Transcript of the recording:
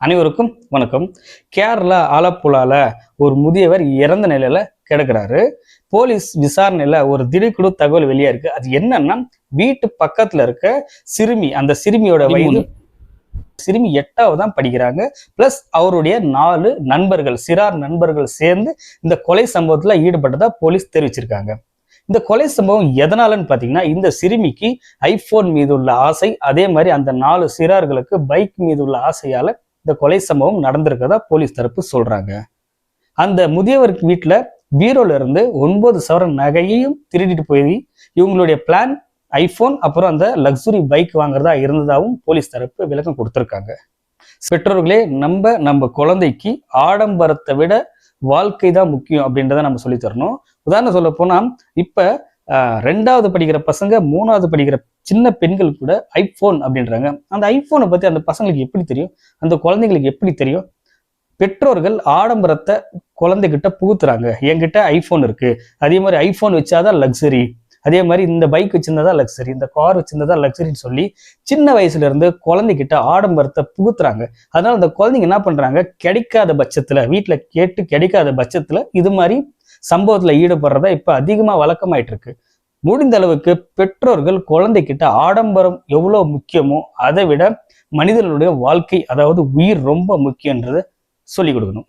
அனைவருக்கும் வணக்கம். கேரளா ஆலப்புழால ஒரு முதியவர் இறந்த நிலையில கிடக்குறாரு. போலீஸ் விசாரணையில ஒரு திடுக்குழு தகவல் வெளியா இருக்கு. அது என்னன்னா, வீட்டு பக்கத்துல இருக்க சிறுமி, அந்த சிறுமியோட வயது சிறுமி 8வது தான் படிக்கிறாங்க. பிளஸ் அவருடைய 4 நண்பர்கள், சிறார் நண்பர்கள் சேர்ந்து இந்த கொலை சம்பவத்துல ஈடுபட்டதா போலீஸ் தெரிவிச்சிருக்காங்க. இந்த கொலை சம்பவம் எதனாலன்னு பாத்தீங்கன்னா, இந்த சிறுமிக்கு ஐபோன் மீது உள்ள ஆசை, அதே மாதிரி அந்த 4 சிறார்களுக்கு பைக் மீது உள்ள ஆசையால இந்த கொலை சம்பவம் நடந்திருக்கதா போலீஸ் தரப்பு சொல்றாங்க. அந்த முதியவருக்கு வீட்டுல பீரோல இருந்து 9 சவரன் நகையையும் திருடிட்டு போய் இவங்களுடைய பிளான் ஐபோன் அப்புறம் அந்த லக்ஸுரி பைக் வாங்குறதா இருந்ததாகவும் போலீஸ் தரப்பு விளக்கம் கொடுத்திருக்காங்க. பெற்றோர்களே, நம்ம குழந்தைக்கு ஆடம்பரத்தை விட வாழ்க்கை தான் முக்கியம் அப்படின்றத நம்ம சொல்லி தரணும். உதாரணம் சொல்ல போனா, இப்ப 2வது படிக்கிற பசங்க, 3வது படிக்கிற சின்ன பெண்கள் கூட ஐபோன் அப்படின்றாங்க. அந்த ஐபோனை பத்தி அந்த பசங்களுக்கு எப்படி தெரியும்? அந்த குழந்தைங்களுக்கு எப்படி தெரியும்? பெற்றோர்கள் ஆடம்பரத்தை குழந்தைகிட்ட புகுத்துறாங்க. என்கிட்ட ஐபோன் இருக்கு, அதே மாதிரி ஐபோன் வச்சாதான் லக்ஸரி, அதே மாதிரி இந்த பைக் வச்சிருந்ததா லக்ஸரி, இந்த கார் வச்சிருந்ததா லக்ஸரின்னு சொல்லி சின்ன வயசுல இருந்து குழந்தைகிட்ட ஆடம்பரத்தை புகுத்துறாங்க. அதனால அந்த குழந்தைங்க என்ன பண்றாங்க, கிடைக்காத பட்சத்துல, வீட்டுல கேட்டு கிடைக்காத பட்சத்துல இது மாதிரி சம்பவத்துல ஈடுபடுறதா இப்ப அதிகமா வழக்கமாயிட்டு இருக்கு. முடிந்த அளவுக்கு பெற்றோர்கள் குழந்தைகிட்ட ஆடம்பரம் எவ்வளவு முக்கியமோ அதை விட மனிதர்களுடைய வாழ்க்கை, அதாவது உயிர் ரொம்ப முக்கியன்றதை சொல்லிக் கொடுக்கணும்.